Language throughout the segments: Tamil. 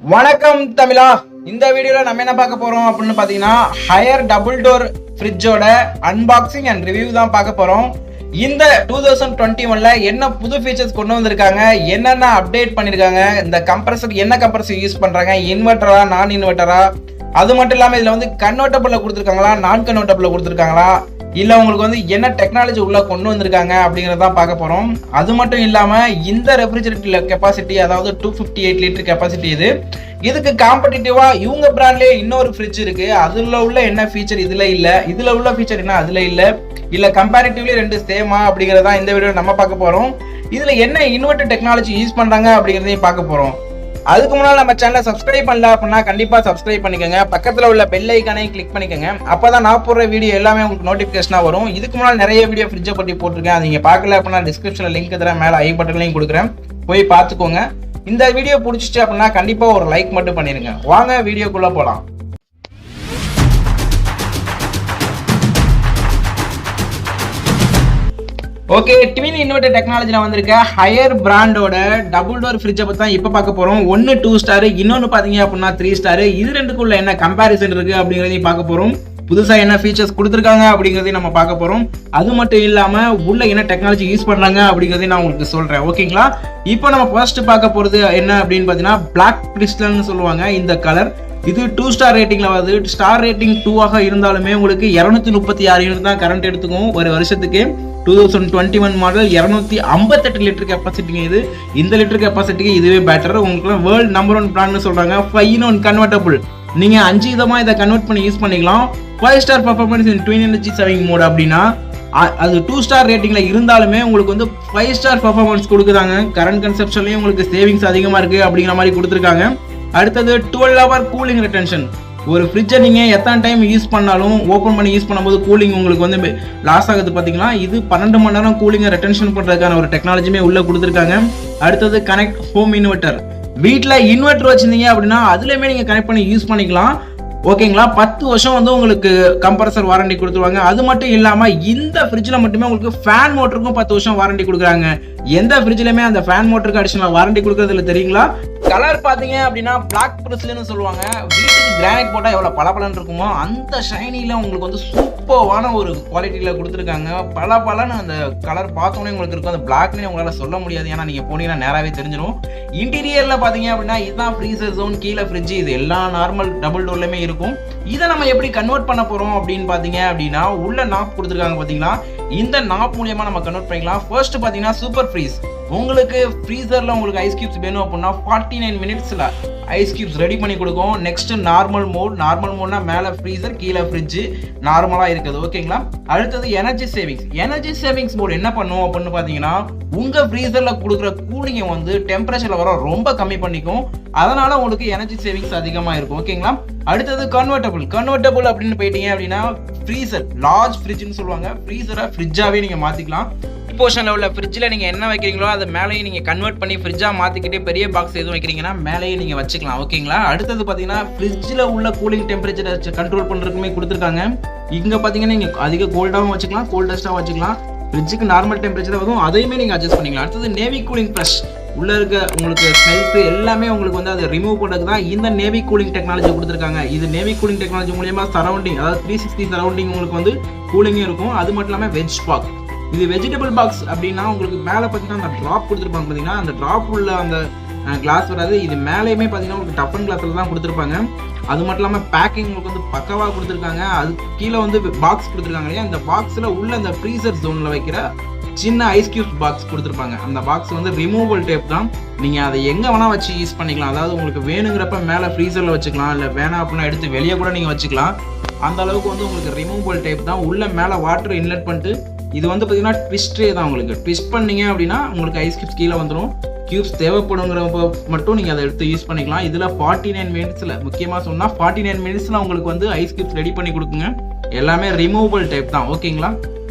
வணக்கம் தமிழா. இந்த வீடியோல நம்ம என்ன பார்க்க போறோம் அப்படின்னு பாத்தீங்கன்னா ஹையர் டபுள் டோர் ஃப்ரிட்ஜோட அன்பாக்சிங் அண்ட் ரிவ்யூ தான் பார்க்க போறோம். இந்த 2021ல என்ன புது ஃபீச்சர்ஸ் கொண்டு வந்திருக்காங்க, என்னென்ன அப்டேட் பண்ணிருக்காங்க, இந்த கம்ப்ரஸர் என்ன கம்ப்ரஸர் யூஸ் பண்றாங்க, இன்வெர்டரா நான் இன்வெர்டரா, அது மட்டும் இல்லாம இதுல வந்து கன்வெர்ட்டபிள்ல கொடுத்துருக்காங்களா நான் கன்வெர்ட்டபிள்ல கொடுத்துருக்காங்களா, இல்ல உங்களுக்கு வந்து என்ன டெக்னாலஜி உள்ள கொண்டு வந்திருக்காங்க அப்படிங்கறதான் பார்க்க போறோம். அது மட்டும் இல்லாம இந்த ரெஃப்ரிஜரேட்டர்ல கெப்பாசிட்டி, அதாவது 258 லிட்டர் கெப்பாசிட்டி, இதுக்கு காம்படிட்டிவா இவங்க பிராண்ட்லயே இன்னொரு ஃப்ரிட்ஜ் இருக்கு. அதுல உள்ள என்ன ஃபீச்சர் இதுல இல்ல, இதுல உள்ள ஃபீச்சர் என்ன அதுல இல்ல கம்பேரிட்டிவ்லி ரெண்டு சேமா அப்படிங்கறதா இந்த வீடியோ நம்ம பார்க்க போறோம். இதுல என்ன இன்வெர்டர் டெக்னாலஜி யூஸ் பண்றாங்க அப்படிங்கறதையும் பார்க்க போறோம். அதுக்கு முன்னாடி நம்ம சேனலை சப்ஸ்கிரைப் பண்ணல அப்படின்னா கண்டிப்பா சப்ஸ்கிரைப் பண்ணிக்கோங்க. பக்கத்துல உள்ள பெல் ஐக்கானையும் கிளிக் பண்ணிக்கோங்க. அப்பதான் நான் போடுற வீடியோ எல்லாமே உங்களுக்கு நோட்டிபிகேஷனா வரும். இதுக்கு முன்னாடி நிறைய வீடியோ ஃப்ரிட்ஜை பத்தி போட்டிருக்கேன். அது நீங்க பார்க்கல அப்படின்னா டிஸ்கிரிப்ஷன்ல லிங்க் தரேன், மேல ஐ பட்டன்லையும் கொடுக்குறேன், போய் பார்த்துக்கோங்க. இந்த வீடியோ பிடிச்சிச்சு அப்படின்னா கண்டிப்பா ஒரு லைக் மட்டும் பண்ணிருங்க. வாங்க வீடியோக்குள்ள போலாம். ஓகே, ட்வின் இன்வெர்டர் டெக்னாலஜில வந்திருக்க ஹையர் பிராண்டோட டபுள் டோர் ஃப்ரிட்ஜை பத்தி தான் இப்போ பார்க்க போறோம். ஒன்னு 2 ஸ்டார், இன்னொன்னு பாத்தீங்க அப்படின்னா 3 ஸ்டார். இது ரெண்டுக்குள்ள என்ன கம்பேரிசன் இருக்கு அப்படிங்கறதையும் பார்க்க போறோம். புதுசா என்ன ஃபீச்சர்ஸ் கொடுத்துருக்காங்க அப்படிங்கறதையும் நம்ம பார்க்க போறோம். அது மட்டும் இல்லாம உள்ள என்ன டெக்னாலஜி யூஸ் பண்றாங்க அப்படிங்கறதையும் நான் உங்களுக்கு சொல்றேன். ஓகேங்களா? இப்போ நம்ம ஃபர்ஸ்ட் பார்க்க போறது என்ன அப்படின்னு பாத்தீங்கன்னா பிளாக் கிறிஸ்டல்னு சொல்லுவாங்க இந்த கலர். இது 2 ஸ்டார் ரேட்டிங்ல வருது. ஸ்டார் ரேட்டிங் 2 இருந்தாலுமே உங்களுக்கு 236 யூனிட் தான் கரண்ட் எடுத்துக்கும் ஒரு வருஷத்துக்கு. 2021 மாடல் 258 லிட்டர் கெப்பாசிட்டிங்க. இது இந்த லிட்டர் கெப்பாசிட்டிக்கு இதுவே பெட்டர். உங்களுக்கு வேர்ல்ட் நம்பர் 1 பிராண்ட்னு சொல்றாங்க. 5-in-1 convertible. நீங்க 5 விதமா இதை கன்வெர்ட் பண்ணி யூஸ் பண்ணிக்கலாம். 5 star performance in twin energy saving mode அப்படின்னா அது 2 ஸ்டார் ரேட்டிங்ல இருந்தாலுமே உங்களுக்கு வந்து 5 ஸ்டார் பர்ஃபார்மன்ஸ் கொடுக்குறாங்க. கரண்ட் கன்சப்ஷன்லயும் உங்களுக்கு சேவிங்ஸ் அதிகமா இருக்கு அப்படிங்கிற மாதிரி கொடுத்துருக்காங்க. அடுத்தது 12 hour கூலிங் ரிட்டென்ஷன். ஒரு ஃப்ரிட்ஜை நீங்கள் எத்தனை டைம் யூஸ் பண்ணாலும் ஓப்பன் பண்ணி யூஸ் பண்ணும்போது கூலிங் உங்களுக்கு வந்து லாஸ் ஆகுது பார்த்தீங்களா. இது 12 மணி நேரம் கூலிங்கை ரிட்டென்ஷன் பண்ணுறதுக்கான ஒரு டெக்னாலஜியுமே உள்ளே கொடுத்துருக்காங்க. அடுத்தது கனெக்ட் ஹோம் இன்வெர்டர். வீட்டில் இன்வெர்டர் வச்சுருந்தீங்க அப்படின்னா அதுலேயுமே நீங்கள் கனெக்ட் பண்ணி யூஸ் பண்ணிக்கலாம். ஓகேங்களா? 10 வருஷம் வந்து உங்களுக்கு கம்ப்ரஸர் வாரண்டி கொடுத்துருவாங்க. அது மட்டும் இல்லாமல் இந்த ஃப்ரிட்ஜில் மட்டுமே உங்களுக்கு ஃபேன் மோட்டருக்கும் 10 வருஷம் வாரண்டி கொடுக்குறாங்க. எந்த ஃப்ரிட்ஜ்லையுமே அந்த ஃபேன் மோட்டருக்கு அடிஷனல் வாரண்டி கொடுக்குறதுல தெரியுங்களா? கலர் பார்த்தீங்க அப்படின்னா பிளாக் பிரிஸ்லன்னு சொல்லுவாங்க. வீட்டுக்கு கிரானைட் போட்டால் எவ்வளோ பளபளன்னு இருக்குமோ அந்த ஷைனியில் உங்களுக்கு வந்து சூப்பரான ஒரு குவாலிட்டியில் கொடுத்துருக்காங்க. பளபளன்னு அந்த கலர் பார்த்தோன்னே உங்களுக்கு இருக்கும். அந்த பிளாக்னே உங்களால் சொல்ல முடியாது, ஏன்னா நீங்கள் போனீங்கன்னா நேராகவே தெரிஞ்சிடும். இன்டீரியரில் பார்த்தீங்க அப்படின்னா இதுதான் ஃப்ரீசர் ஜோன், கீழே ஃப்ரிட்ஜ், இது எல்லா நார்மல் டபுள் டோர்லையுமே இருக்கும். இதை நம்ம எப்படி கன்வெர்ட் பண்ண போகிறோம் அப்படின்னு பார்த்தீங்க அப்படின்னா உள்ள நாப் கொடுத்துருக்காங்க பார்த்தீங்களா. இந்த நாப் மூலியமாக நம்ம கன்வெர்ட் பண்ணிக்கலாம். ஃபர்ஸ்ட் பார்த்தீங்கன்னா சூப்பர் ஃப்ரீஸ். உங்களுக்கு ஃப்ரீசரில் உங்களுக்கு ஐஸ் கியூப்ஸ் வேணும் அப்படின்னா 49 மினிட்ஸில் ஐஸ் கியூப்ஸ் ரெடி பண்ணி கொடுக்கும். நெக்ஸ்ட் நார்மல் மோட்னா மேலே ஃப்ரீசர் கீழே ஃப்ரிட்ஜ் நார்மலாக இருக்குது. ஓகேங்களா? அடுத்தது energy savings. Energy savings mode என்ன பண்ணும் அப்படின்னு பார்த்தீங்கன்னா உங்கள் ஃப்ரீசரில் கொடுக்குற கூலிங்கை வந்து டெம்பரேச்சரில் வர ரொம்ப கம்மி பண்ணிக்கும். அதனால உங்களுக்கு எனர்ஜி சேவிங்ஸ் அதிகமாக இருக்கும். ஓகேங்களா? அடுத்தது கன்வெர்ட்டபிள் அப்படின்னு போயிட்டீங்க அப்படின்னா ஃப்ரீசர், லார்ஜ் ஃப்ரிட்ஜ்னு சொல்லுவாங்க. ஃப்ரீசரை ஃப்ரிட்ஜாவே நீங்கள் மாற்றிக்கலாம். போர்ஷன்ல உள்ள ஃப்ரிட்ஜில் நீங்கள் என்ன வைக்கிறீங்களோ அதை மேலேயும் நீங்கள் கன்வெர்ட் பண்ணி ஃப்ரிட்ஜாக மாற்றிக்கிட்டே பெரிய பாக்ஸ் எதுவும் வைக்கிறீங்கன்னா மேலேயும் நீங்கள் வச்சுக்கலாம். ஓகேங்களா? அடுத்தது பார்த்தீங்கன்னா ஃப்ரிட்ஜில் உள்ள கூலிங் டெம்பரேச்சரை கண்ட்ரோல் பண்ணுறதுக்குமே கொடுத்துருக்காங்க. இங்கே பார்த்தீங்கன்னா நீங்கள் அதிக கோல்டாகவும் வச்சுக்கலாம், கோல்டஸ்ட்டாகவும் வச்சுக்கலாம். ஃப்ரிட்ஜுக்கு நார்மல் டெம்பரேச்சர் வரும், அதையுமே நீங்கள் அட்ஜஸ்ட் பண்ணிக்கலாம். அடுத்தது நேவி கூலிங் ப்ளஸ். உள்ள இருக்க உங்களுக்கு ஸ்மெல்ஸ் எல்லாமே உங்களுக்கு வந்து அதை ரிமூவ் பண்ணுறதுக்கு தான் இந்த நேவி கூலிங் டெக்னாலஜி கொடுத்துருக்காங்க. இது நேவி கூலிங் டெக்னாலஜி மூலியமா சரௌண்டிங், அதாவது 360 சரௌண்டிங் உங்களுக்கு வந்து கூலிங்கும் இருக்கும். அது மட்டும் இல்லாமல் வெஜ் பாக்ஸ். இது வெஜிடபிள் பாக்ஸ் அப்படின்னா உங்களுக்கு மேலே பார்த்தீங்கன்னா அந்த ட்ராப் கொடுத்துருப்பாங்க பார்த்தீங்கன்னா, அந்த ட்ராப் உள்ள அந்த கிளாஸ் வராது. இது மேலேயுமே பார்த்தீங்கன்னா உங்களுக்கு டஃபன் கிளாஸில் தான் கொடுத்துருப்பாங்க. அது மட்டும் இல்லாமல் பேக்கிங் உங்களுக்கு வந்து பக்கவாக கொடுத்துருக்காங்க. அது கீழே வந்து பாக்ஸ் கொடுத்துருக்காங்க இல்லையா, அந்த பாக்ஸில் உள்ள அந்த ஃப்ரீசர் ஜோனில் வைக்கிற சின்ன ஐஸ் கியூப் பாக்ஸ் கொடுத்துருப்பாங்க. அந்த பாக்ஸ் வந்து ரிமூவபிள் டேப் தான். நீங்கள் அதை எங்கே வேணால் வச்சு யூஸ் பண்ணிக்கலாம். அதாவது உங்களுக்கு வேணுங்கிறப்ப மேலே ஃப்ரீசரில் வச்சுக்கலாம், இல்லை வேணாம் அப்படின்னா எடுத்து வெளியே கூட நீங்கள் வச்சுக்கலாம். அந்த அளவுக்கு வந்து உங்களுக்கு ரிமூவபிள் டேப் தான். உள்ள மேலே வாட்டர் இன்லெட் பண்ணிட்டு இது வந்து பார்த்தீங்கன்னா ட்விஸ்டே தான். உங்களுக்கு ட்விஸ்ட் பண்ணீங்க அப்படின்னா உங்களுக்கு ஐஸ் கியூப்ஸ் கீழே வந்துடும். கியூப்ஸ் தேவைப்படுங்கிறப்ப மட்டும் நீங்கள் அதை எடுத்து யூஸ் பண்ணிக்கலாம். இதில் 49 மினிட்ஸில், முக்கியமாக சொன்னால் 49 மினிட்ஸில் உங்களுக்கு வந்து ஐஸ் கியூப்ஸ் ரெடி பண்ணி கொடுக்குங்க. எல்லாமே ரிமூவபிள் டைப் தான். ஓகேங்களா?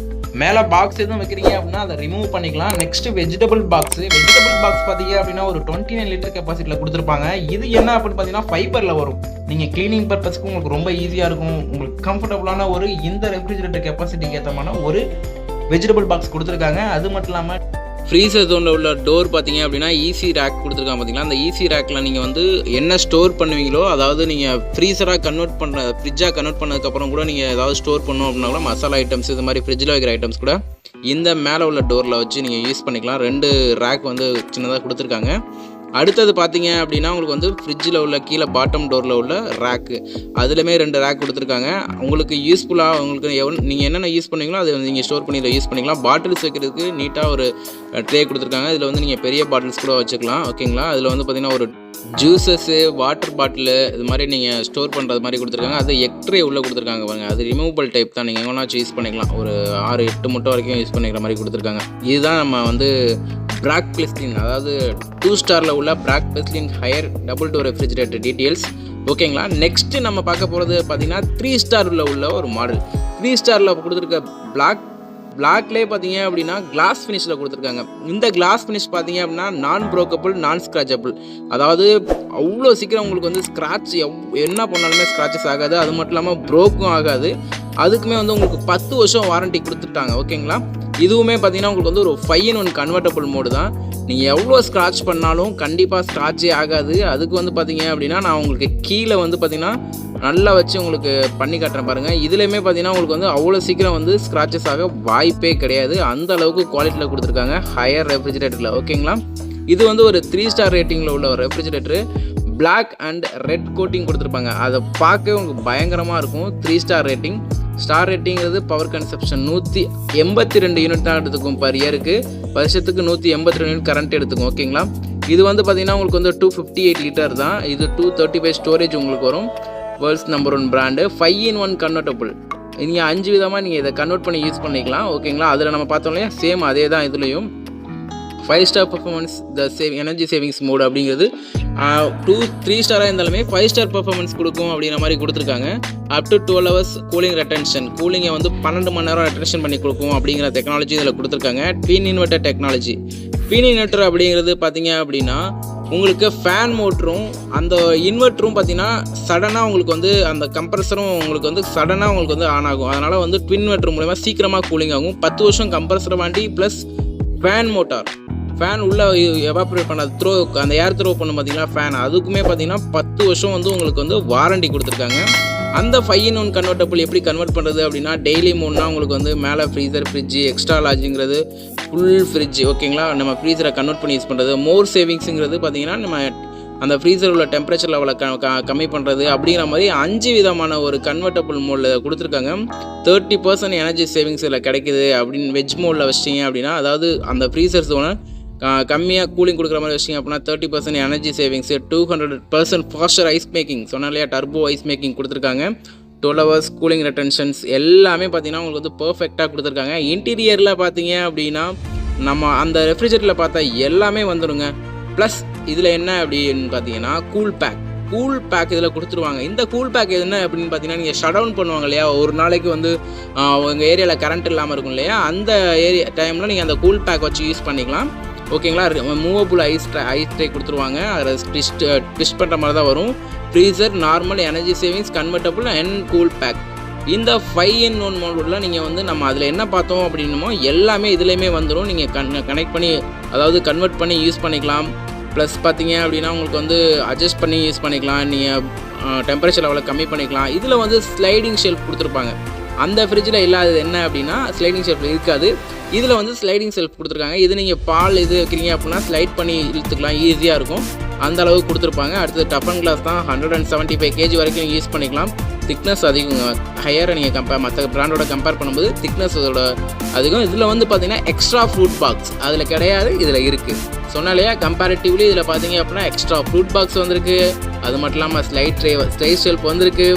மேலே பாக்ஸ் எதுவும் வைக்கிறீங்க அப்படின்னா அதை ரிமூவ் பண்ணிக்கலாம். நெக்ஸ்ட் வெஜிடபிள் பாக்ஸ் பார்த்தீங்க அப்படின்னா ஒரு 29 லிட்டர் கெப்பாசிட்டியில் கொடுத்துருப்பாங்க. இது என்ன அப்படின்னு பார்த்தீங்கன்னா ஃபைபரில் வரும். நீங்கள் கிளீனிங் பர்பஸ்க்கு உங்களுக்கு ரொம்ப ஈஸியாக இருக்கும். உங்களுக்கு கம்ஃபர்டபுளான ஒரு இந்த ரெஃப்ரிஜரேட்டர் கெப்பாசிட்டிக்கு ஏற்றமான ஒரு வெஜிடபிள் பாக்ஸ் கொடுத்துருக்காங்க. அது மட்டும் இல்லாமல் ஃப்ரீசர் ஜோனில் உள்ள டோர் பார்த்தீங்க அப்படின்னா ஈஸி ரேக் கொடுத்துருக்காங்க பார்த்தீங்களா. அந்த ஈஸி ரேக்கில் நீங்கள் வந்து என்ன ஸ்டோர் பண்ணுவீங்களோ, அதாவது நீங்கள் ஃப்ரீசராக கன்வெர்ட் பண்ணுற ஃப்ரிட்ஜாக கன்வெர்ட் பண்ணதுக்கப்புறம் கூட நீங்கள் ஏதாவது ஸ்டோர் பண்ணணும் அப்படின்னா கூட மசாலா ஐட்டம்ஸ் இது மாதிரி ஃப்ரிட்ஜில் வைக்கிற ஐட்டம்ஸ் கூட இந்த மேலே உள்ள டோரில் வச்சு நீங்கள் யூஸ் பண்ணிக்கலாம். 2 ரேக் வந்து சின்னதாக கொடுத்துருக்காங்க. அடுத்தது பார்த்தீங்க அப்படின்னா உங்களுக்கு வந்து ஃப்ரிட்ஜில் உள்ள கீழே பாட்டம் டோரில் உள்ள ரேக்கு, அதுலேயுமே 2 ரேக் கொடுத்துருக்காங்க. உங்களுக்கு யூஸ்ஃபுல்லாக உங்களுக்கு நீங்கள் என்னென்ன யூஸ் பண்ணுவீங்களோ அதை நீங்கள் ஸ்டோர் பண்ணி இதை யூஸ் பண்ணிக்கலாம். பாட்டில்ஸ் வைக்கிறதுக்கு நீட்டாக ஒரு ட்ரே கொடுத்துருக்காங்க. இதில் வந்து நீங்கள் பெரிய பாட்டில்ஸ் கூட வச்சுக்கலாம். ஓகேங்களா. அதில் வந்து பார்த்திங்கன்னா ஒரு ஜூஸஸ்ஸு, வாட்டர் பாட்டிலு இது மாதிரி நீங்கள் ஸ்டோர் பண்ணுறது மாதிரி கொடுத்துருக்காங்க. அது எக் ட்ரே உள்ளே கொடுத்துருக்காங்க பாருங்க. அது ரிமூவபிள் டைப் தான், நீங்கள் எங்கேனாச்சும் யூஸ் பண்ணிக்கலாம். ஒரு 6-8 முட்டை வரைக்கும் யூஸ் பண்ணிக்கிற மாதிரி கொடுத்துருக்காங்க. இதுதான் நம்ம வந்து பிராக் பிளஸ்லின், அதாவது 2 ஸ்டாரில் உள்ள பிராக் பிளஸ்லின் Haier double door refrigerator details. ஓகேங்களா. நெக்ஸ்ட்டு நம்ம பார்க்க போகிறது பார்த்திங்கன்னா 3 ஸ்டாரில் உள்ள ஒரு மாடல். 3 ஸ்டாரில் கொடுத்துருக்க பிளாக்லேயே பார்த்தீங்க அப்படின்னா கிளாஸ் ஃபினிஷில் கொடுத்துருக்காங்க. இந்த கிளாஸ் ஃபினிஷ் பார்த்தீங்க அப்படின்னா நான் ப்ரோக்கபிள், நான் ஸ்க்ராச்சபிள். அதாவது அவ்வளோ சீக்கிரம் உங்களுக்கு வந்து ஸ்க்ராட்ச் என்ன பண்ணாலுமே ஸ்க்ராச்சஸ் ஆகாது. அது மட்டும் இல்லாமல் ப்ரோக்கும் ஆகாது. அதுக்குமே வந்து உங்களுக்கு 10 வருஷம் வாரண்ட்டி கொடுத்துட்டாங்க. ஓகேங்களா. இதுவுமே பார்த்தீங்கன்னா உங்களுக்கு வந்து ஒரு 5-in-1 கன்வெர்ட்டபிள் மோடு தான். நீங்கள் எவ்வளோ ஸ்க்ராட்ச் பண்ணாலும் கண்டிப்பாக ஸ்க்ராட்சே ஆகாது. அதுக்கு வந்து பார்த்தீங்க அப்படின்னா நான் உங்களுக்கு கீழே வந்து பார்த்தீங்கன்னா நல்லா வச்சு உங்களுக்கு பண்ணி காட்டுறேன் பாருங்கள். இதுலேயுமே பார்த்தீங்கன்னா உங்களுக்கு வந்து அவ்வளோ சீக்கிரம் வந்து ஸ்க்ராச்சஸ் ஆக வாய்ப்பே கிடையாது. அந்த அளவுக்கு குவாலிட்டியில் கொடுத்துருக்காங்க ஹையர் ரெஃப்ரிஜரேட்டரில். ஓகேங்களா. இது வந்து ஒரு 3 ஸ்டார் ரேட்டிங்கில் உள்ள ஒரு refrigerator. Black and red coating கொடுத்துருப்பாங்க. அதை பார்க்கவே உங்களுக்கு பயங்கரமாக இருக்கும். 3 ஸ்டார் ரேட்டிங். ஸ்டார் ரேட்டிங்கிறது பவர் கன்சப்ஷன் 182 யூனிட் தான் எடுத்துக்கும் பர் இயருக்கு. வருஷத்துக்கு 182 யூனிட் கரண்ட் எடுத்துக்கும். ஓகேங்களா. இது வந்து பார்த்தீங்கன்னா உங்களுக்கு வந்து 258 லிட்டர் தான். இது 235 ஸ்டோரேஜ் உங்களுக்கு வரும். World's number 1 brand. 5-in-1 convertible. நீங்கள் 5 விதமாக நீங்கள் இதை கன்வெர்ட் பண்ணி யூஸ் பண்ணிக்கலாம். ஓகேங்களா. அதில் நம்ம பார்த்தோம் இல்லையா, சேம் அதே தான் இதுலேயும். 5 star performance the energy savings mode அப்படிங்கிறது 2-3 ஸ்டாராக இருந்தாலுமே 5 ஸ்டார் பர்ஃபார்மன்ஸ் கொடுக்கும் அப்படிங்கிற மாதிரி கொடுத்துருக்காங்க. அப் டு 12 hours கூலிங் ரெட்டென்ஷன், கூலிங்கை வந்து 12 மணி நேரம் ரெட்டென்ஷன் பண்ணி கொடுக்கும் அப்படிங்கிற டெக்னாலஜி இதில் கொடுத்துருக்காங்க. Twin inverter technology. Twin inverter அப்படிங்கிறது பார்த்தீங்க அப்படின்னா உங்களுக்கு ஃபேன் மோட்டரும் அந்த இன்வெர்ட்டரும் பார்த்தீங்கன்னா சடனாக உங்களுக்கு வந்து அந்த கம்ப்ரஸரும் உங்களுக்கு வந்து சடனாக உங்களுக்கு வந்து ஆன் ஆகும். அதனால் வந்து ட்வின் இன்வெர்ட்டர் மூலமா சீக்கிரமாக கூலிங் ஆகும். 10 வருஷம் compressor warranty plus fan motor. Fan உள்ளே எவாப்ரேட் பண்ண அந்த ஏர் த்ரோ பண்ணும் பார்த்தீங்கன்னா ஃபேன், அதுக்குமே பார்த்தீங்கன்னா 10 வருஷம் வந்து உங்களுக்கு வந்து வாரண்டி கொடுத்துருக்காங்க. அந்த 5-in-1 கன்வெர்ட்டபிள் எப்படி கன்வெர்ட் பண்ணுறது அப்படின்னா டெய்லி 3 உங்களுக்கு வந்து மேலே ஃப்ரீசர், ஃப்ரிட்ஜு, எக்ஸ்ட்ரா லார்ஜுங்கிறது ஃபுல் ஃப்ரிட்ஜ். ஓகேங்களா. நம்ம ஃப்ரீசரை கன்வெர்ட் பண்ணி யூஸ் பண்ணுறது. மோர் சேவிங்ஸுங்கிறது பார்த்தீங்கன்னா நம்ம அந்த ஃப்ரீசர் உள்ள டெம்பரேச்சர் லெவலை கம்மி பண்ணுறது அப்படிங்கிற மாதிரி 5 விதமான ஒரு கன்வெர்ட்டபிள் மோடில் கொடுத்துருக்காங்க. 30% எனர்ஜி சேவிங்ஸ் இதில் கிடைக்குது அப்படின்னு வெஜ் மோடில் வச்சிட்டிங்க அப்படின்னா, அதாவது அந்த ஃப்ரீசர்ஸ் கம்மியாக கூலிங் கொடுக்குற மாதிரி வச்சிங்க அப்படின்னா 30% energy savings, 200% faster ice making, சொன்னால இல்லையா டர்போ ஐஸ் மேக்கிங் கொடுத்துருக்காங்க. 12 hours கூலிங் ரெட்டென்ஷன்ஸ் எல்லாமே பார்த்தீங்கன்னா உங்களுக்கு வந்து பர்ஃபெக்டாக கொடுத்துருக்காங்க. இன்டீரியரில் பார்த்தீங்க அப்படின்னா நம்ம அந்த ரெஃப்ரிஜரேட்டரில் பார்த்தா எல்லாமே வந்துடுங்க. ப்ளஸ் இதில் என்ன அப்படின்னு பார்த்தீங்கன்னா கூல் பேக் இதில் கொடுத்துருவாங்க. இந்த கூல் பேக் என்ன அப்படின்னு பார்த்தீங்கன்னா நீங்கள் ஷட் டவுன் பண்ணுவாங்க இல்லையா, ஒரு நாளைக்கு வந்து உங்கள் ஏரியாவில் கரண்ட் இல்லாமல் இருக்கும் இல்லையா, அந்த ஏரியா டைமில் நீங்கள் அந்த கூல் பேக் வச்சு யூஸ் பண்ணிக்கலாம். ஓகேங்களா. மூவபுள் ஐஸ் ட்ரே கொடுத்துருவாங்க. அதில் ட்விஸ்ட் பண்ணுற மாதிரி தான் வரும். Freezer, normal, energy savings, convertible and cool pack. இந்த 5-in-1 மோடில் நீங்கள் வந்து நம்ம அதில் என்ன பார்த்தோம் அப்படின்னமோ எல்லாமே இதுலேயுமே வந்துடும். நீங்கள் கனெக்ட் பண்ணி அதாவது கன்வெர்ட் பண்ணி யூஸ் பண்ணிக்கலாம். ப்ளஸ் பார்த்தீங்க அப்படின்னா உங்களுக்கு வந்து அட்ஜஸ்ட் பண்ணி யூஸ் பண்ணிக்கலாம். நீங்கள் டெம்பரேச்சர் லெவலை கம்மி பண்ணிக்கலாம். இதில் வந்து ஸ்லைடிங் ஷெல்ஃப் கொடுத்துருப்பாங்க. அந்த ஃப்ரிட்ஜில் இல்லாதது என்ன அப்படின்னா ஸ்லைடிங் ஷெல்ஃப் இருக்காது. இதில் வந்து ஸ்லைடிங் ஷெல்ஃப் கொடுத்துருக்காங்க. இது நீங்கள் பால் இது வைக்கிறீங்க அப்படின்னா ஸ்லைட் பண்ணி இழுத்துக்கலாம், ஈஸியாக இருக்கும். அந்த அளவுக்கு கொடுத்துருப்பாங்க. அடுத்தது டஃபன் கிளாஸ் தான். 175 kg வரைக்கும் யூஸ் பண்ணிக்கலாம். திக்னஸ் அதிகம், ஹையரை நீங்கள் மற்ற பிராண்டோட கம்பேர் பண்ணும்போது திக்னஸ் அதோட அதிகம். இதில் வந்து பார்த்தீங்கன்னா எக்ஸ்ட்ரா ஃப்ரூட் பாக்ஸ் அதில் கிடையாது, இதில் இருக்குது. சொன்னாலையா கம்பேரிட்டிவ்லி இதில் பார்த்தீங்க அப்படின்னா எக்ஸ்ட்ரா ஃப்ரூட் பாக்ஸ் வந்திருக்கு. அது மட்டும் இல்லாமல் ஸ்லைட் ஷெல்ஃப் வந்திருக்கு.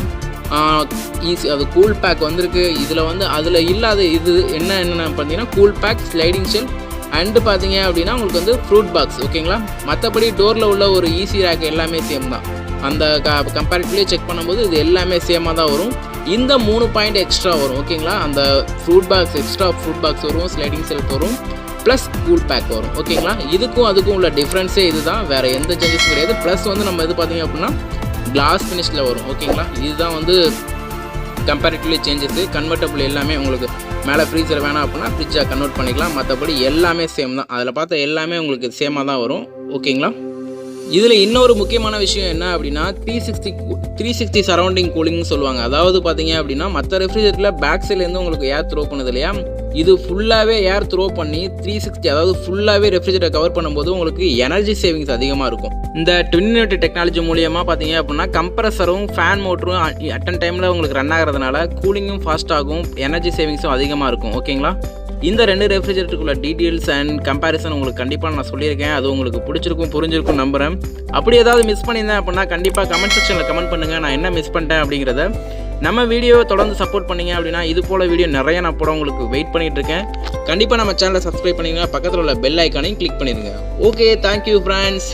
ஈஸி அது கூல் பேக் வந்திருக்கு. இதில் வந்து அதில் இல்லாத இது என்னென்ன பார்த்தீங்கன்னா cool pack, sliding shelf and பார்த்தீங்க அப்படின்னா உங்களுக்கு வந்து ஃப்ரூட் பாக்ஸ். ஓகேங்களா. மற்றபடி டோரில் உள்ள ஒரு ஈஸி ரேக் எல்லாமே சேம் தான். அந்த கம்பேரிட்டிவ்லி செக் பண்ணும்போது இது எல்லாமே சேமாக தான் வரும். இந்த 3 பாயிண்ட் எக்ஸ்ட்ரா வரும். ஓகேங்களா. அந்த fruit box, extra fruit box வரும், ஸ்லைடிங் ஷெல்ஃப் வரும், ப்ளஸ் கூல் பேக் வரும். ஓகேங்களா. இதுக்கும் அதுக்கும் உள்ள டிஃப்ரென்ஸே இது தான், வேறு எந்த சேஞ்சஸும் கிடையாது. ப்ளஸ் வந்து நம்ம இது பார்த்தீங்க அப்படின்னா கிளாஸ் ஃபினிஷில் வரும். ஓகேங்களா. இதுதான் வந்து கம்பேரிட்டிவ்லி சேஞ்சஸ். கன்வெர்ட்டபிள் எல்லாமே உங்களுக்கு மேலே ஃப்ரீசர் வேணாம் அப்படின்னா ஃப்ரிட்ஜாக கன்வெர்ட் பண்ணிக்கலாம். மற்றபடி எல்லாமே சேம் தான். அதில் பார்த்த எல்லாமே உங்களுக்கு சேமாக தான் வரும். ஓகேங்களா? இதில் இன்னொரு முக்கியமான விஷயம் என்ன அப்படின்னா 360 சரௌண்டிங் கூலிங்னு சொல்லுவாங்க. அதாவது பார்த்தீங்க அப்படின்னா மற்ற ரெஃப்ரிஜரேட்டரில் பேக் சைட்லேருந்து உங்களுக்கு ஏர் த்ரோ பண்ணுது இல்லையா, இது ஃபுல்லாகவே ஏர் த்ரோ பண்ணி 360 அதாவது ஃபுல்லாகவே ரெஃப்ரிஜரேட்டர் கவர் பண்ணும்போது உங்களுக்கு எனர்ஜி சேவிங்ஸ் அதிகமாக இருக்கும். இந்த ட்வின் இன்வெர்ட்டர் டெக்னாலஜி மூலியமாக பார்த்தீங்க அப்படின்னா கம்ப்ரஸரும் ஃபேன் மோட்டரும் அட்டன் டைமில் உங்களுக்கு ரன் ஆகிறதுனால கூலிங்கும் ஃபாஸ்ட் ஆகும், எனர்ஜி சேவிங்ஸும் அதிகமாக இருக்கும். ஓகேங்களா? இந்த 2 ரெஃப்ரிஜரேட்டருக்குள்ள டீட்டெயில்ஸ் அண்ட் கம்பேரிசன் உங்களுக்கு கண்டிப்பாக நான் சொல்லியிருக்கேன். அது உங்களுக்கு பிடிச்சிருக்கும், புரிஞ்சிருக்கும் நம்புகிறேன். அப்படி ஏதாவது மிஸ் பண்ணியிருந்தேன் அப்படின்னா கண்டிப்பாக கமெண்ட் செக்ஷனில் கமெண்ட் பண்ணுங்கள், நான் என்ன மிஸ் பண்ணிட்டேன் அப்படிங்கிறத. நம்ம வீடியோவை தொடர்ந்து சப்போர்ட் பண்ணிங்க அப்படின்னா இது போல் வீடியோ நிறைய நான் போட உங்களுக்கு வெயிட் பண்ணிகிட்டு இருக்கேன். கண்டிப்பாக நம்ம சேனலை சப்ஸ்கிரைப் பண்ணிடுங்க, பக்கத்தில் உள்ள பெல் ஐக்கானையும் கிளிக் பண்ணிடுங்க. Okay, thank you friends.